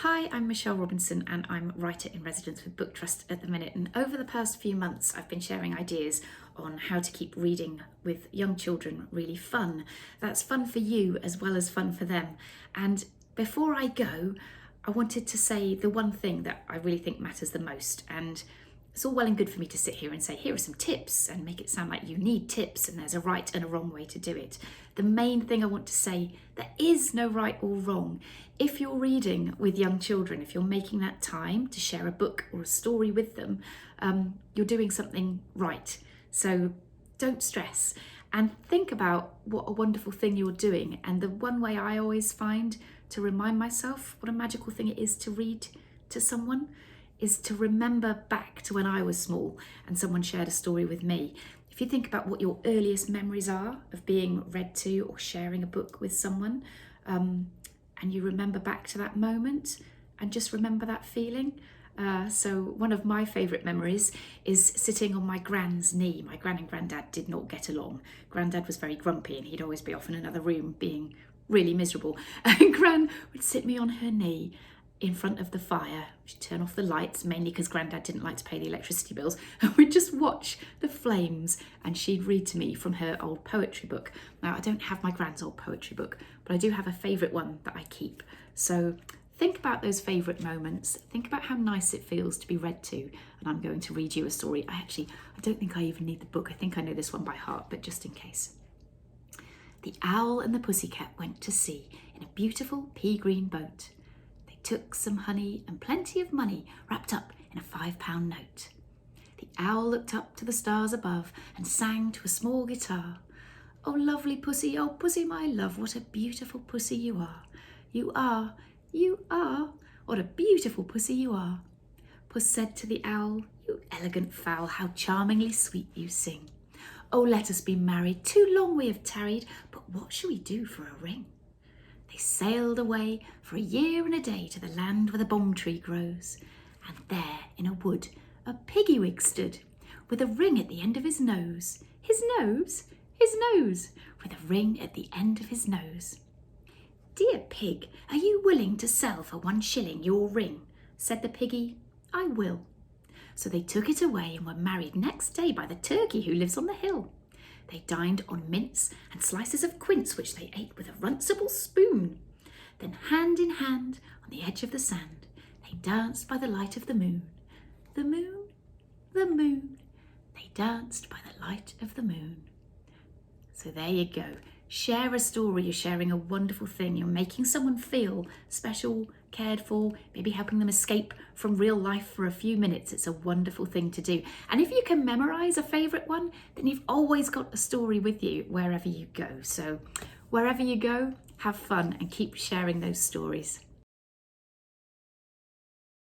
Hi, I'm Michelle Robinson and I'm writer in residence with Book Trust at the minute. And over the past few months, I've been sharing ideas on how to keep reading with young children really fun. That's fun for you as well as fun for them. And before I go, I wanted to say the one thing that I really think matters the most. And it's all well and good for me to sit here and say, here are some tips and make it sound like you need tips and there's a right and a wrong way to do it. The main thing I want to say, there is no right or wrong. If you're reading with young children, if you're making that time to share a book or a story with them, you're doing something right. So don't stress and think about what a wonderful thing you're doing. And the one way I always find to remind myself what a magical thing it is to read to someone is to remember back to when I was small and someone shared a story with me. If you think about what your earliest memories are of being read to or sharing a book with someone, and you remember back to that moment and just remember that feeling. So one of my favourite memories is sitting on my gran's knee. My gran and granddad did not get along. Granddad was very grumpy and he'd always be off in another room being really miserable. And Gran would sit me on her knee in front of the fire. She'd turn off the lights, mainly because Grandad didn't like to pay the electricity bills, and we'd just watch the flames and she'd read to me from her old poetry book. Now, I don't have my Gran's old poetry book, but I do have a favourite one that I keep. So think about those favourite moments. Think about how nice it feels to be read to. And I'm going to read you a story. I don't think I even need the book. I think I know this one by heart, but just in case. The owl and the pussycat went to sea in a beautiful pea-green boat. Took some honey and plenty of money wrapped up in a £5 note. The owl looked up to the stars above and sang to a small guitar. Oh, lovely pussy, oh, pussy, my love, what a beautiful pussy you are. You are, what a beautiful pussy you are. Puss said to the owl, you elegant fowl, how charmingly sweet you sing. Oh, let us be married, too long we have tarried, but what shall we do for a ring? They sailed away for a year and a day to the land where the balm tree grows. And there in a wood a piggywig stood with a ring at the end of his nose. His nose, with a ring at the end of his nose. Dear pig, are you willing to sell for 1 shilling your ring? Said the piggy, I will. So they took it away and were married next day by the turkey who lives on the hill. They dined on mince and slices of quince, which they ate with a runcible spoon. Then hand in hand on the edge of the sand, they danced by the light of the moon. The moon, they danced by the light of the moon. So there you go. Share a story, you're sharing a wonderful thing. You're making someone feel special, cared for, maybe helping them escape from real life for a few minutes. It's a wonderful thing to do. And if you can memorize a favorite one, then you've always got a story with you wherever you go. So wherever you go, have fun and keep sharing those stories.